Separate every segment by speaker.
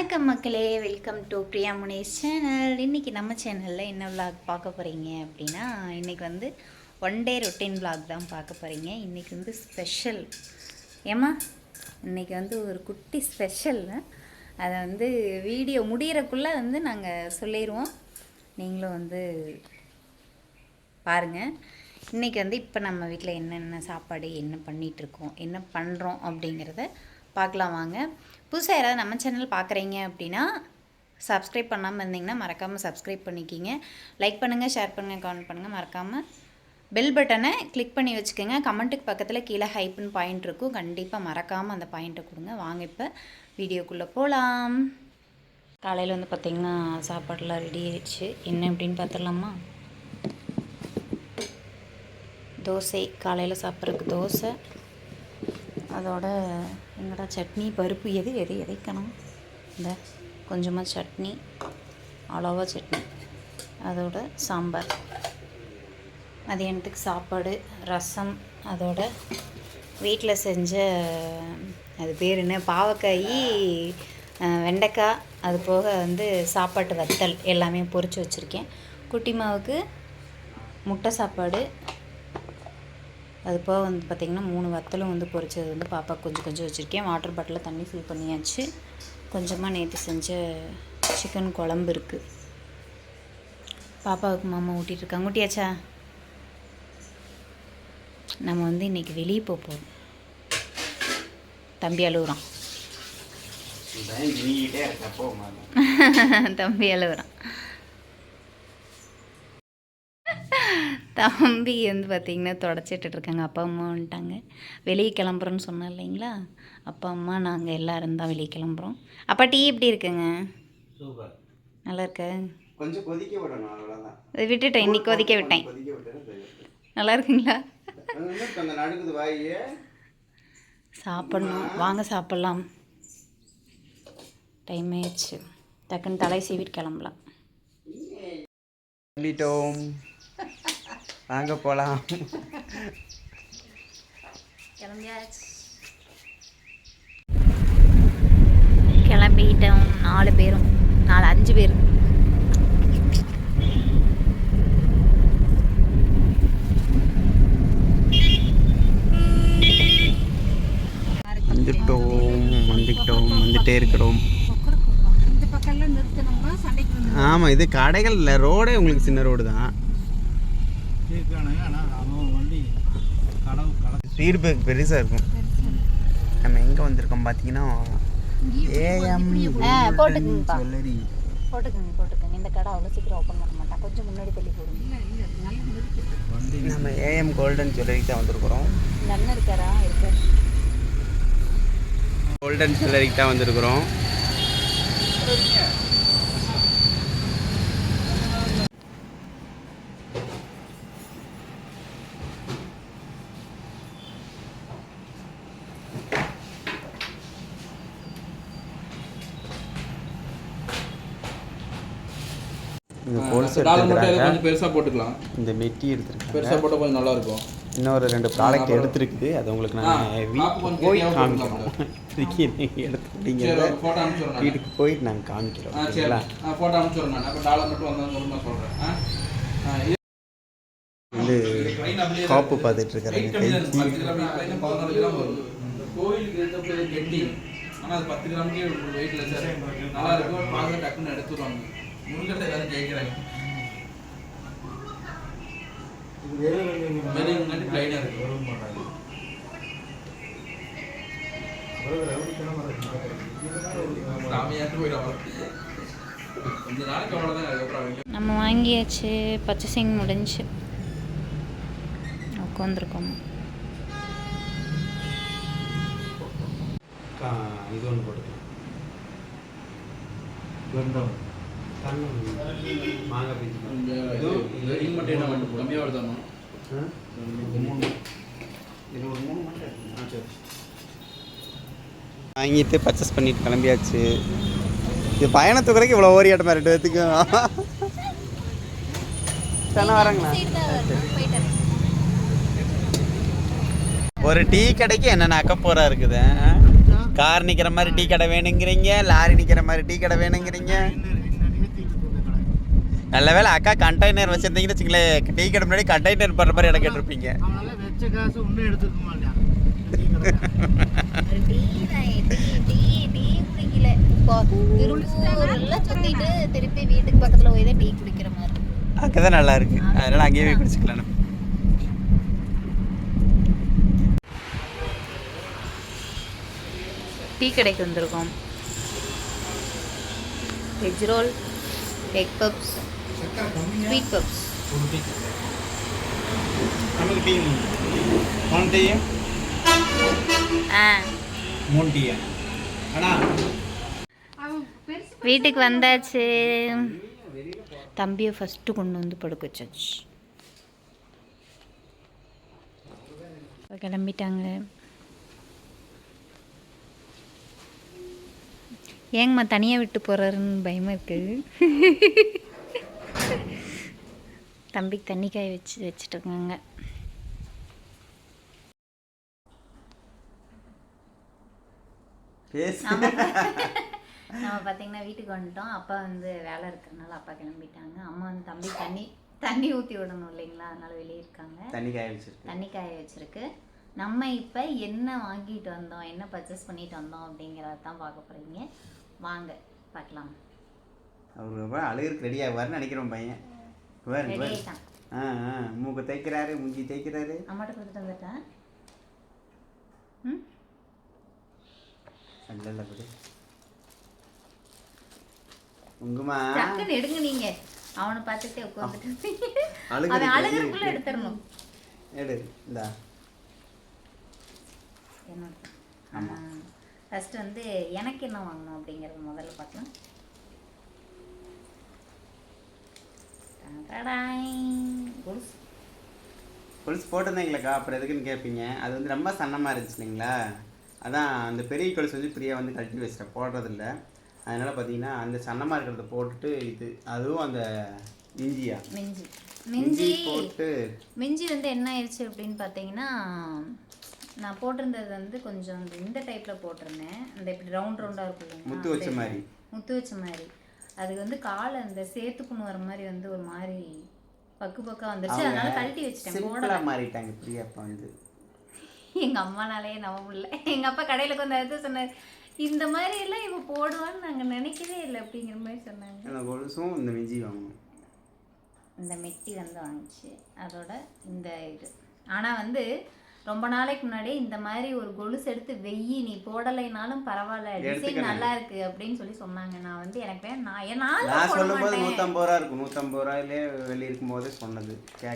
Speaker 1: வணக்கம் மக்களே, welcome to Priya Munesh channel. இன்றைக்கி நம்ம சேனலில் என்ன விளாக் பார்க்க போகிறீங்க அப்படின்னா, இன்றைக்கி வந்து ஒன் டே ரொட்டீன் விளாக் தான் பார்க்க போகிறீங்க. இன்றைக்கி வந்து ஸ்பெஷல் ஏம்மா, இன்றைக்கி வந்து ஒரு குட்டி ஸ்பெஷல். அதை வந்து வீடியோ முடிகிறக்குள்ளே வந்து நாங்கள் சொல்லிடுவோம், நீங்களும் வந்து பாருங்கள். இன்றைக்கி வந்து இப்போ நம்ம வீட்டில் என்னென்ன சாப்பாடு, என்ன பண்ணிகிட்ருக்கோம், என்ன பண்ணுறோம் அப்படிங்கிறத பார்க்கலாம் வாங்க. புதுசாக யாராவது நம்ம சேனல் பார்க்குறீங்க அப்படின்னா, சப்ஸ்கிரைப் பண்ணாமல் இருந்தீங்கன்னா மறக்காமல் சப்ஸ்கிரைப் பண்ணிக்கிங்க. லைக் பண்ணுங்கள், ஷேர் பண்ணுங்கள், கமெண்ட் பண்ணுங்கள். மறக்காமல் பெல் பட்டனை கிளிக் பண்ணி வச்சுக்கோங்க. கமெண்ட்டுக்கு பக்கத்தில் கீழே ஹைப்புன்னு பாயிண்ட் இருக்கும், கண்டிப்பாக மறக்காமல் அந்த பாயிண்ட்டை கொடுங்க. வாங்க இப்போ வீடியோக்குள்ளே போகலாம். காலையில் வந்து பார்த்திங்கன்னா சாப்பாடெலாம் ரெடி ஆயிடுச்சு. என்ன அப்படின்னு பார்த்துடலாமா? தோசை, காலையில் சாப்பிட்றதுக்கு தோசை, அதோட என்னடா சட்னி, பருப்பு எது எதைக்கணும், இந்த கொஞ்சமாக சட்னி, அளவா சட்னி, அதோட சாம்பார். மதியானத்துக்கு சாப்பாடு, ரசம், அதோட வீட்டில் செஞ்ச அது பேர் என்ன, பாவக்காய், வெண்டைக்காய், அது போக வந்து சாப்பாட்டு வத்தல் எல்லாமே பொரித்து வச்சுருக்கேன். குட்டி மாவுக்கு முட்டை சாப்பாடு, அது போக வந்து பார்த்திங்கன்னா 3 வத்தலும் வந்து பொரிச்சது வந்து பாப்பா கொஞ்சம் வச்சுருக்கேன். வாட்டர் பாட்டிலில் தண்ணி ஃபில் பண்ணியாச்சு. கொஞ்சமாக நேற்று செஞ்ச சிக்கன் குழம்பு இருக்குது. பாப்பாவுக்கு மாமா ஊட்டிகிட்ருக்காங்க. ஊட்டியாச்சா? நம்ம வந்து இன்றைக்கி வெளியே போகிறோம். தம்பி அழுகுறான். தம்பி அழுகுறான். தம்பி வந்து பார்த்திங்கன்னா தொடச்சிட்டுருக்காங்க. அப்பா அம்மா வந்துட்டாங்க. வெளியே கிளம்புறோன்னு சொன்னேன் இல்லைங்களா, அப்பா அம்மா நாங்கள் எல்லோரும் தான் வெளியே கிளம்புறோம். அப்பா டீ எப்படி இருக்குங்க?
Speaker 2: சூப்பர்,
Speaker 1: நல்லா இருக்கு.
Speaker 2: கொஞ்சம் கொதிக்க விடணும், அவ்வளோதான்.
Speaker 1: அதை விட்டுட்டேன், இன்னைக்கு கொதிக்க விட்டேன். நல்லா இருக்குங்களா? சாப்பிட்ணும் வாங்க, சாப்பிட்லாம். டைம் ஆயிடுச்சு, டக்குன்னு தலை சீவிட்டு கிளம்பலாம்.
Speaker 2: வாங்க போகலாம்.
Speaker 1: கிளம்பிட்டோம். 4 பேரும், 5 பேர்.
Speaker 2: வந்துட்டே இருக்கிறோம். ஆமாம், இது கடைகள் இல்லை, ரோடே உங்களுக்கு சின்ன ரோடு தான். ஃபீட்பேக் பெருசாக இருக்கும். நம்ம எங்கே வந்திருக்கோம் பார்த்தீங்கன்னா, ஏஎம் ஜுவல்லரி.
Speaker 1: போட்டுக்குங்க. இந்த கடை அவ்வளோ சீக்கிரம் ஓப்பன் பண்ண மாட்டான், கொஞ்சம் முன்னாடி தள்ளி போடுங்க.
Speaker 2: நம்ம ஏஎம் கோல்டன் ஜுவல்லரிக்கு தான் வந்திருக்கிறோம்.
Speaker 1: நல்லா இருக்காரா? இருக்கார்.
Speaker 2: கோல்டன் ஜுவல்லரிக்கு தான் வந்திருக்கிறோம்.
Speaker 3: கொஞ்சம் பெருசாக போட்டுக்கலாம்.
Speaker 2: இந்த மெட்டி எடுத்துருக்கு,
Speaker 3: பெருசாக போட்டால் கொஞ்சம் நல்லா இருக்கும்.
Speaker 2: இன்னொரு 2 ப்ராடக்ட் எடுத்துருக்குது, அது உங்களுக்கு நான் வீட்டுக்கு போய் காமிக்கிறோம். வீட்டுக்கு போயிட்டு நாங்கள் காமிக்கிறோம்.
Speaker 3: ஃபோட்டோ அனுப்பிச்சுடுறேன். நான் அப்போ டாலர் மட்டும் வந்தாலும் நான் சொல்கிறேன்.
Speaker 2: வந்து காப்பு பார்த்துட்டு இருக்கிறேன்.
Speaker 3: கோயிலுக்கு கெட்டி, ஆனால் அது 10 கிராமுக்கே வெயிட்டில் சார் நல்லா இருக்கும். பார்க்க டக்குன்னு எடுத்துருவாங்க. முருகத்தை எல்லாரும் ஜெயிக்கிறாங்க. பிளைனாக இருக்கு. கொஞ்ச நாளைக்கு அவ்வளோதான். அதுக்கப்புறம்
Speaker 1: நம்ம வாங்கியாச்சு. பர்ச்சேசிங் முடிஞ்சு உட்காந்துருக்கோம்.
Speaker 2: இது ஒன்று போட்டுக்கலாம். மாங்காய் பீச்சு
Speaker 3: மட்டும் என்ன மட்டும் கம்மியாக வருதாமா?
Speaker 2: வாங்கிட்டு பர்ச்சேஸ் பண்ணிட்டு கிளம்பியாச்சு. இது பயணத்துக்கு வரைக்கும் இவ்வளோ ஓரியாட்டமாக 2 பேத்துக்கும் தானே வராங்களா? ஒரு டீ கடைக்கு என்னென்ன அக்கப்போரா இருக்குது. கார் நிற்கிற மாதிரி டீ கடை வேணுங்கிறீங்க, லாரி நிற்கிற மாதிரி டீ கடை வேணுங்கிறீங்க. நல்ல வேலை அக்கா கண்டெய்னர் வச்சுருந்தீங்கன்னு வச்சுங்களேன், டீ கடை முன்னாடி கண்டெய்னர் போடுற மாதிரி இடம் கேட்டிருப்பீங்க.
Speaker 1: திருப்பி வீட்டுக்கு பக்கத்துல போய் தான் டீ குடிக்கிற மாதிரி
Speaker 2: அங்கதான் நல்லா இருக்கு, அதனால அங்கேயே போய் குடிச்சுக்கலாம்.
Speaker 1: டீ கடைக்கு வந்திருக்கோம். Veg role, egg puffs, sweet puffs. வீட்டுக்கு வந்தாச்சு. தம்பியை ஃபஸ்ட்டு கொண்டு வந்து படுக்க வச்சாச்சு. கிளம்பிட்டாங்க. ஏங்கம்மா தனியாக விட்டு போகிறாருன்னு பயமாக இருக்குது. தம்பிக்கு தண்ணி காய வச்சுட்ருக்காங்க. நம்ம பார்த்தீங்கன்னா வீட்டுக்கு வந்துட்டோம். அப்பா வந்து வேலை இருக்கிறதுனால அப்பா கிளம்பிட்டாங்க. அம்மா வந்து தம்பி தண்ணி ஊற்றி விடணும் இல்லைங்களா, அதனால வெளியே இருக்காங்க. தண்ணி காய வச்சிருக்கு. நம்ம இப்போ என்ன வாங்கிட்டு வந்தோம், என்ன பர்ச்சேஸ் பண்ணிட்டு வந்தோம் அப்படிங்கிறத தான் பார்க்க போகிறீங்க. வாங்க பார்க்கலாம்.
Speaker 2: அவரு அழுகிறதுக்கு ரெடி ஆகுவார்னு நினைக்கிறோம் பையன்.
Speaker 1: ரெடி ஆகிட்டான்.
Speaker 2: மூக்கு தேய்க்கிறாரு, மூஞ்சி தேய்க்கிறாரு.
Speaker 1: அம்மாட்ட கொடுத்துட்டு வந்துட்டேன்.
Speaker 2: அல்ல விடு உங்கம்மா
Speaker 1: டக்குன்னு எடுங்க. நீங்க அவனை பார்த்துட்டே உட்காந்துட்டு அவன் அழுகிறதுக்குள்ள எடுத்துடணும்.
Speaker 2: எடு இந்தா.
Speaker 1: என்னோட ஃபர்ஸ்ட் வந்து எனக்கு என்ன வாங்கணும் அப்படிங்கிறது முதல்ல பார்க்கலாம்.
Speaker 2: கொலுசு போட்டிருந்தீங்களாக்கா, அப்புறம் எதுக்குன்னு கேட்பீங்க. அது வந்து ரொம்ப சன்னமாக இருந்துச்சு இல்லைங்களா, அதான் அந்த பெரிய கொலுசு வந்து பிரியா வந்து கழட்டி வச்சிட்டேன், போடுறதில்ல. அதனால் பார்த்தீங்கன்னா அந்த சன்னமாக இருக்கிறத போட்டுட்டு இது அதுவும் அந்த மிஞ்சி போட்டு
Speaker 1: மிஞ்சி வந்து என்ன ஆயிடுச்சு அப்படின்னு பார்த்தீங்கன்னா, நான் போட்டிருந்தது வந்து கொஞ்சம் இந்த டைப்பில் போட்டிருந்தேன். அந்த இப்படி ரவுண்டாக இருக்கும்,
Speaker 2: முத்து வச்ச மாதிரி.
Speaker 1: அது வந்து காலை அந்த சேத்துக்குன்னு வர மாதிரி வந்து ஒரு மாதிரி பக்கா வந்துருச்சு. அதனால கழட்டி வச்சுட்டேன். போட
Speaker 2: மாறிட்டாங்க பிரியா. அப்போ வந்து
Speaker 1: எங்கள் அம்மானாலேயே நம்ப முடியல. எங்கள் அப்பா கடையில் கொஞ்சம் எடுத்து சொன்னார், இந்த மாதிரி எல்லாம் இவ போடுவான்னு நாங்கள் நினைக்கவே இல்லை அப்படிங்கிற மாதிரி சொன்னாங்க.
Speaker 2: கொலுசும் இந்த மிஞ்சி வாங்கணும்.
Speaker 1: இந்த மெட்டி வந்து வாங்கிச்சு. அதோட இந்த இது ஆனால் வந்து ரொம்ப நாளைக்கு முன்னாடி இந்த மாதிரி ஒரு கொலுசு எடுத்து வெய்யி, நீ போடலைனாலும் பரவாயில்ல, டிசைன் நல்லா இருக்கு அப்படின்னு சொல்லி சொன்னாங்க. நான் வந்து எனக்கு
Speaker 2: நான் சொல்லும்போது 150 ரூபா இருக்கும், 150 ரூபாயிலே வெளியே இருக்கும்போது சொன்னது.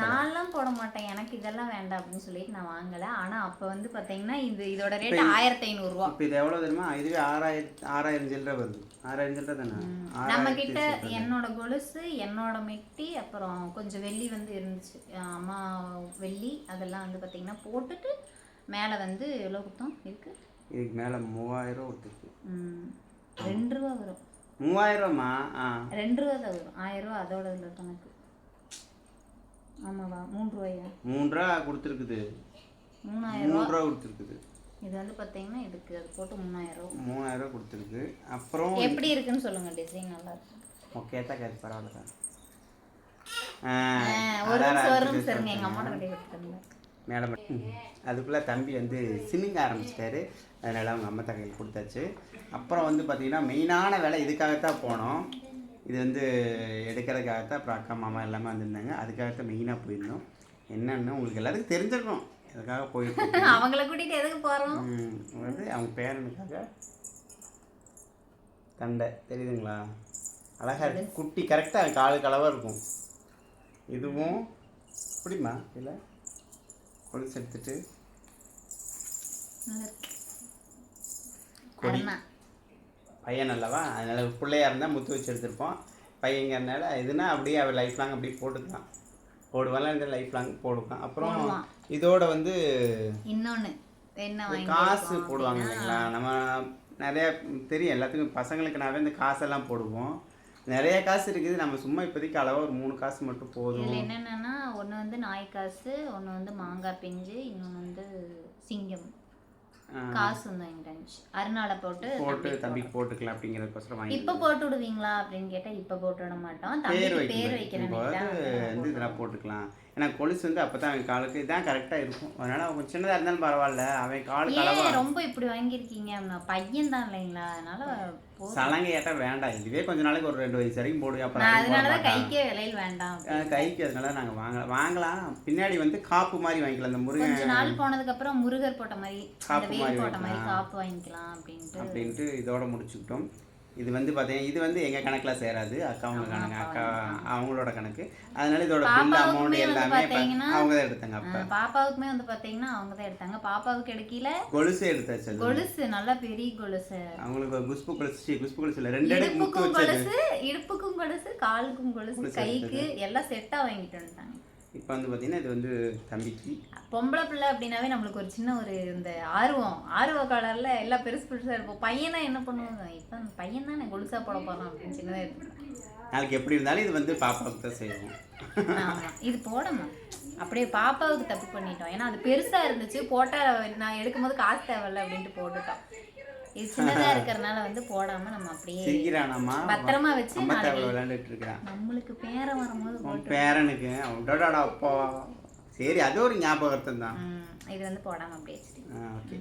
Speaker 1: நான்லாம் போட மாட்டேன், எனக்கு இதெல்லாம் வேண்டாம் அப்படின்னு சொல்லிட்டு நான் வாங்கலை. ஆனால் அப்போ வந்து பார்த்தீங்கன்னா இதோட ரேட் 1500 ரூபா.
Speaker 2: இப்போ இது எவ்வளோ தெரியுமா, இதுவே 6000 சில்லரை வருது. 6000 சில்லரை தானே
Speaker 1: நம்ம கிட்ட. என்னோட கொலுசு, என்னோட மெட்டி, அப்புறம் கொஞ்சம் வெள்ளி வந்து இருந்துச்சு, அம்மா வெள்ளி. அதெல்லாம் வந்து பார்த்தீங்கன்னா போட்டுட்டு மேலே வந்து எவ்வளோ கொடுத்தோம் இருக்கு,
Speaker 2: இதுக்கு மேலே 3000 ரூபா கொடுத்துருக்கு.
Speaker 1: 2 ரூபா வரும்.
Speaker 2: 3000 ரூபாமா?
Speaker 1: 2 ரூபா தான் வரும். 1000 ரூபா அதோட இதில் கணக்கு. ஆமாவா? 3 ரூபாயா?
Speaker 2: 3 ரூபா கொடுத்துருக்குது. 3000 ரூபா கொடுத்துருக்குது.
Speaker 1: இது வந்து பார்த்தீங்கன்னா இதுக்கு அது போட்டு 3000
Speaker 2: ரூபா கொடுத்துருக்கு. அப்புறம்
Speaker 1: எப்படி இருக்குன்னு சொல்லுங்க. டிசைன் நல்லா இருக்கு.
Speaker 2: ஓகே தான் கேட்க பரவாயில்ல தான்.
Speaker 1: ஒரு நிமிஷம் சரிங்க, எங்கள் அம்மாட்ட கட்டி கொடுத்துருந்தேன்
Speaker 2: மேடம். அதுக்குள்ளே தம்பி வந்து சின்னிங்க ஆரம்பிச்சிட்டாரு, அதனால் அவங்க அம்மா தகையில் கொடுத்தாச்சு. அப்புறம் வந்து பார்த்திங்கன்னா மெயினான வேலை இதுக்காகத்தான் போனோம். இது வந்து எடுக்கிறதுக்காகத்தான். அப்புறம் அக்கா மாமா எல்லாமே வந்திருந்தாங்க, அதுக்காகத்தான் மெயினாக போயிருந்தோம். என்னன்னு உங்களுக்கு எல்லாத்துக்கும் தெரிஞ்சிருக்கணும் எதுக்காக போயிருக்கோம்.
Speaker 1: அவங்கள கூட்டிகிட்டு எதுக்கு போகிறோம்
Speaker 2: வந்து அவங்க பேரனுக்காக தண்டை தெரியுதுங்களா, அழகாக இருக்குது, குட்டி கரெக்டாக காலுக்கு அளவாக இருக்கும். இதுவும் இப்படிமா இல்லை கொலுசு எடுத்துட்டு கொடி. பையன் அல்லவா, அதனால் பிள்ளையாக இருந்தால் முத்து வச்சு எடுத்துருப்போம். பையங்கிறதுனால இதுனா அப்படியே அவள் லைஃப் லாங் அப்படியே போட்டுக்கலாம். போடுவான்ல இந்த லைஃப் லாங் போடுவான். அப்புறம் இதோட வந்து
Speaker 1: இன்னொன்று என்ன
Speaker 2: காசு போடுவாங்க இல்லைங்களா, நம்ம நிறையா தெரியும் எல்லாத்துக்கும். பசங்களுக்குனாவே இந்த காசெல்லாம் போடுவோம். நிறைய காசு இருக்குது, நம்ம சும்மா இப்போதைக்கு அளவாக ஒரு 3 காசு மட்டும் போதும்.
Speaker 1: இதில் என்னென்னா ஒன்று வந்து நாய் காசு, ஒன்று வந்து மாங்காய் பிஞ்சு, இன்னொன்று வந்து சிங்கம். காசு வந்து வாங்கிட்டு வந்துச்சு. அருணால போட்டு
Speaker 2: தம்பிக்கு போட்டுக்கலாம் அப்படிங்கிறதுக்கோசரம் வாங்கி
Speaker 1: இப்ப போட்டு விடுவீங்களா அப்படின்னு கேட்டா இப்ப போட்டு விட மாட்டோம்.
Speaker 2: பேர்
Speaker 1: தம்பிக்கு பேர் வைக்கிறேன்
Speaker 2: வந்து இதெல்லாம் போட்டுக்கலாம். ஏன்னா கொலுசு வந்து அப்பதான் அவன் காலுக்கு இதான் கரெக்டா இருக்கும். அதனால அவங்க சின்னதா இருந்தாலும் பரவாயில்ல, அவன் காலுக்கு அளவா.
Speaker 1: ஏன் ரொம்ப இப்படி வாங்கியிருக்கீங்க அப்படின்னா பையன் தான் இல்லைங்களா, அதனால
Speaker 2: சலங்கை ஏட்டா வேண்டாம், இதுவே கொஞ்ச நாளைக்கு ஒரு 2 வயசு வரைக்கும் போடுவேன். அப்புறம்
Speaker 1: அதனாலதான் கைக்கே விலையில் வேண்டாம்.
Speaker 2: கைக்கு அதனால நாங்க வாங்கலாம். பின்னாடி வந்து காப்பு மாதிரி வாங்கிக்கலாம். அந்த முருகன்
Speaker 1: கொஞ்ச நாள் போனதுக்கு அப்புறம் முருகர் போட்ட மாதிரி வேல் போட்ட மாதிரி காப்பு வாங்கிக்கலாம் அப்படின்ட்டு
Speaker 2: இதோட முடிச்சுக்கிட்டோம். இது வந்து பார்த்தீங்கன்னா இது வந்து எங்கள் கணக்கில் சேராது, அக்காவுங்க கணக்கு, அக்கா அவங்களோட கணக்கு. அதனால இதோட பில் அமௌண்ட் எல்லாமே அவங்க தான் எடுத்தாங்க. அப்போ
Speaker 1: பாப்பாவுக்குமே வந்து பார்த்தீங்கன்னா அவங்க தான் எடுத்தாங்க. பாப்பாவுக்கு எடுக்கல
Speaker 2: கொலுசு எடுத்தாச்சு.
Speaker 1: கொலுசு நல்லா பெரிய கொலுசு,
Speaker 2: அவங்களுக்கு குஷ்பு கொலுசு இல்லை, 2 அடுக்கு முக்கு
Speaker 1: கொலுசு, இடுப்புக்கும் கொலுசு, காலுக்கும் கொலுசு, கைக்கு எல்லாம் செட்டாக வாங்கிட்டு வந்துட்டாங்க.
Speaker 2: இப்போ வந்து பார்த்தீங்கன்னா இது வந்து தம்பிக்கு.
Speaker 1: பொம்பளை பிள்ளை அப்படின்னாவே நம்மளுக்கு ஒரு சின்ன ஒரு இந்த ஆர்வ காலர்ல எல்லாம் பெருசு பெருசாக இருப்போம். பையனா என்ன பண்ணுவாங்க, இப்போ பையன் தான் கொலுசா போட போகிறோம் அப்படின்னு சின்னதாக இருக்கும்.
Speaker 2: நாளைக்கு எப்படி இருந்தாலும் இது வந்து பாப்பாவுக்கு தான் செய்வோம்.
Speaker 1: ஆமாம், இது போடணும். அப்படியே பாப்பாவுக்கு தப்பு பண்ணிட்டோம். ஏன்னா அது பெருசாக இருந்துச்சு, போட்டால் நான் எடுக்கும்போது காசு தேவையில்ல அப்படின்ட்டு போட்டுட்டோம். இது சின்னதா இருக்கிறதுனால வந்து போடாம நம்ம அப்படியே பத்திரமா வச்சு
Speaker 2: விளையாண்டுட்டு இருக்கிறான்.
Speaker 1: நம்மளுக்கு பேரன் வரும்போது
Speaker 2: பேரனுக்கு அப்பா சரி, அது ஒரு ஞாபகத்தை தான்.
Speaker 1: இது வந்து போடாம அப்படியே
Speaker 2: ஓகே.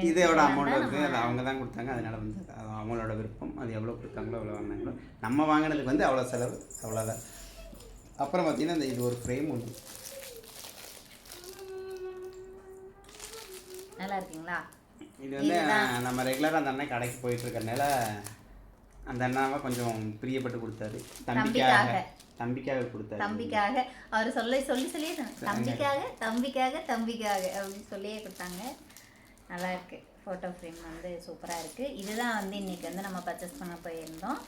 Speaker 2: இதோட அமௌண்ட் வந்து அது அவங்க தான் கொடுத்தாங்க. அதனால வந்து அவங்களோட விருப்பம். அது எவ்வளோ கொடுத்தாங்களோ எவ்வளோ வாங்கினாங்களோ, நம்ம வாங்கினதுக்கு வந்து அவ்வளோ செலவு, அவ்வளோதான். அப்புறம் பார்த்தீங்கன்னா இந்த இது ஒரு ஃப்ரேம் உண்டு.
Speaker 1: நல்லா இருக்குங்களா?
Speaker 2: இது வந்து நம்ம ரெகுலராக அந்த அண்ணன் கடைக்கு போயிட்டு இருக்கறனால அந்த அண்ணாவை கொஞ்சம் பிரியப்பட்டு கொடுத்தாரு. தம்பிக்காக கொடுத்தாரு.
Speaker 1: தம்பிக்காக அவர் சொல்லியே தம்பிக்காக அப்படின்னு சொல்லியே கொடுத்தாங்க. நல்லா இருக்கு. ஃபோட்டோ ஃப்ரேம் வந்து சூப்பராக இருக்கு. இதுதான் வந்து இன்னைக்கு வந்து நம்ம பர்ச்சேஸ் பண்ண போயிருந்தோம்.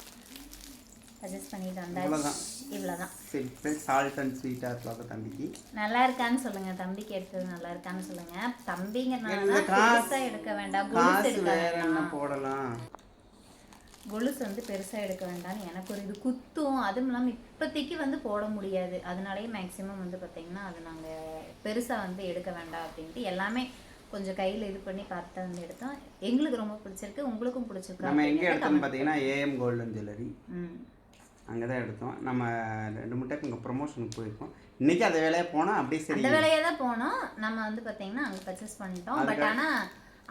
Speaker 1: பர்ச்சேஸ் பண்ணிட்டு வந்தாச்சு. இவ்வளோதான்.
Speaker 2: சிம்பிள் சால்ட் அண்ட் ஸ்வீட்டாக இருக்கலாம். தம்பிக்கு நல்லா
Speaker 1: இருக்கான்னு சொல்லுங்க. தம்பிக்கு எடுத்தது நல்லா இருக்கான்னு சொல்லுங்க. தம்பிங்கிறனால பெருசாக எடுக்க வேண்டாம், கொலுசு எடுக்க வேண்டாம்,
Speaker 2: போடலாம்.
Speaker 1: கொலுசு வந்து பெருசாக எடுக்க வேண்டாம்னு எனக்கு ஒரு இது குத்தும். அதுவும் இல்லாமல் இப்போதைக்கு வந்து போட முடியாது. அதனாலேயே மேக்ஸிமம் வந்து பார்த்தீங்கன்னா அது நாங்கள் பெருசாக வந்து எடுக்க வேண்டாம் அப்படின்ட்டு எல்லாமே கொஞ்சம் கையில் இது பண்ணி பார்த்து வந்து எடுத்தோம். எங்களுக்கு ரொம்ப பிடிச்சிருக்கு, உங்களுக்கும் பிடிச்சிருக்கு.
Speaker 2: நம்ம எங்கே எடுத்தோம்னு பார்த்தீங்கன்னா ஏஎம் கோல்டன் ஜுவல்லரி, அங்கே தான் எடுத்தோம். நம்ம 2-3 டைம் இங்கே ப்ரொமோஷனுக்கு போயிருக்கோம். இன்றைக்கி அந்த வேலையை போனோம். அப்படியே சரி
Speaker 1: அந்த வேலையை தான் போனோம். நம்ம வந்து பார்த்தீங்கன்னா அங்கே பர்ச்சேஸ் பண்ணிட்டோம். பட் ஆனால்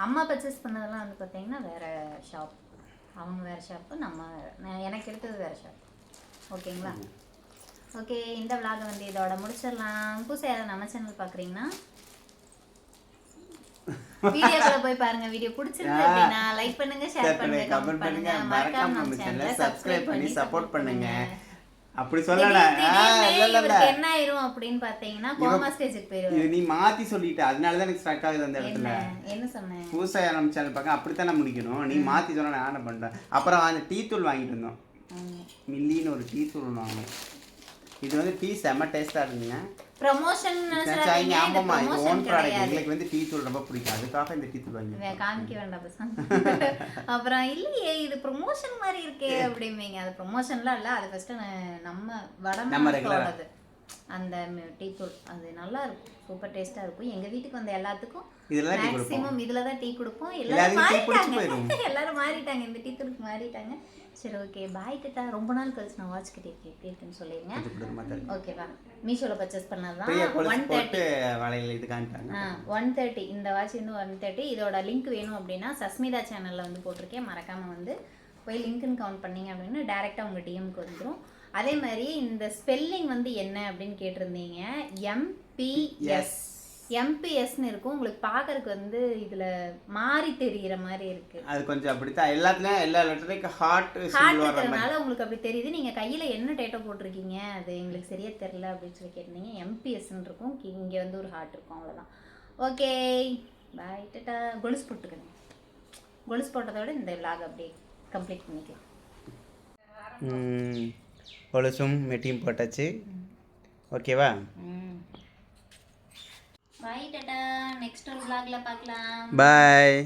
Speaker 1: அம்மா பர்ச்சேஸ் பண்ணதெல்லாம் வந்து பார்த்தீங்கன்னா வேறு ஷாப், அவங்க வேறு ஷாப்பு, எனக்கு எடுத்தது வேறு ஷாப். ஓகேங்களா? ஓகே, இந்த விளாகை வந்து இதோட முடிச்சிடலாம். புதுசாக யாராவது நம்ம சேனல் பார்க்குறீங்கன்னா வீடியோக்குள்ள போய் பாருங்க. வீடியோ பிடிச்சிருக்கு அப்படின்னா லைக் பண்ணுங்க, ஷேர் பண்ணுங்க, கமெண்ட் பண்ணுங்க, மறக்காம நம்ம சேனலை சப்ஸ்கிரைப் பண்ணி சப்போர்ட் பண்ணுங்க.
Speaker 2: அப்படி சொல்லல
Speaker 1: என்ன ஆயிரும் அப்படின்னு பாத்தீங்கன்னா கோமா ஸ்டேஜுக்கு போயிரும்.
Speaker 2: இது நீ மாத்தி சொல்லிட்ட, அதனால தான் எனக்கு ஸ்ட்ரக் ஆகுது அந்த இடத்துல.
Speaker 1: என்ன சொன்னேன்?
Speaker 2: புதுசா நம்ம சேனல் பார்க்க அப்படித்தானே முடிக்கணும். நீ மாத்தி சொன்னா நான் என்ன பண்றேன். அப்புறம் அந்த டீ தூள் வாங்கிட்டு இருந்தோம். மில்லின்னு ஒரு டீ தூள் வாங்கினோம். இது வந்து டீ செம்ம டேஸ்டா இருக்குங்க.
Speaker 1: ப்ரமோஷன்
Speaker 2: ஆமாமா, இது ஓன் ப்ராடக்ட். எங்களுக்கு வந்து டீ தூள் ரொம்ப பிடிக்கும், அதுக்காக இந்த டீ தூள் வாங்கி
Speaker 1: காமிக்க வேண்டாம் பசங்க. அப்புறம் இல்லையே இது ப்ரமோஷன் மாதிரி இருக்கே அப்படிம்பீங்க. அது ப்ரமோஷன்லாம் இல்லை, அது ஃபர்ஸ்ட் நம்ம வடமாடு அந்த டீ தூள் அது நல்லா இருக்கும், சூப்பர் டேஸ்டா இருக்கும். எங்க வீட்டுக்கு வந்த எல்லாத்துக்கும் மேக்ஸிமம் இதுல தான் டீ கொடுப்போம். எல்லாரும் மாறிட்டாங்க, இந்த டீ தூளுக்கு மாறிட்டாங்க. சரி, ஓகே, பாய் கிட்டா. ரொம்ப நாள் கழிச்சு நான் வாட்ச் கிட்டே இருக்குன்னு சொல்லிருங்க. ஓகேவா? மீஷோல பர்ச்சேஸ் பண்ணதான் 130 இந்த வாட்ச் வந்து 130. இதோட லிங்க் வேணும் அப்படின்னா சஸ்மிதா சேனல்ல வந்து போட்டிருக்கேன், மறக்காம வந்து போய் லிங்க்னு கவுண்ட் பண்ணீங்க அப்படின்னா டைரெக்டாக உங்கள் டிஎம்க்கு வந்துடும். அதே மாதிரி இந்த ஸ்பெல்லிங் வந்து என்ன அப்படின்னு கேட்டிருந்தீங்க. எம்பிஎஸ்ன்னு இருக்கும். உங்களுக்கு பார்க்கறதுக்கு வந்து இதில் மாறி தெரிகிற மாதிரி இருக்கு.
Speaker 2: அது கொஞ்சம் அப்படித்தான் எல்லாத்துலேயும் எல்லா லெட்டரையும் ஹார்ட்
Speaker 1: இருக்கிறதுனால உங்களுக்கு அப்படி தெரியுது. நீங்கள் கையில் என்ன டேட்டோ போட்டிருக்கீங்க அது எங்களுக்கு சரியாக தெரில அப்படின்னு சொல்லி கேட்டிருந்தீங்க. எம்பிஎஸ்ன்னு இருக்கும், இங்கே வந்து ஒரு ஹார்ட் இருக்கும், அவ்வளோதான். ஓகே, பாய், டாடா. கொலுசு போட்டுக்கணும். கொலுசு போட்டதோட இந்த விலாக் அப்படியே கம்ப்ளீட் பண்ணிக்கலாம்.
Speaker 2: கொலுசும் மெட்டியும் போட்டாச்சு. ஓகேவா?
Speaker 1: பாய், டாடா. நெக்ஸ்ட் ஒரு விலாக்ல பார்க்கலாம்.
Speaker 2: பாய்.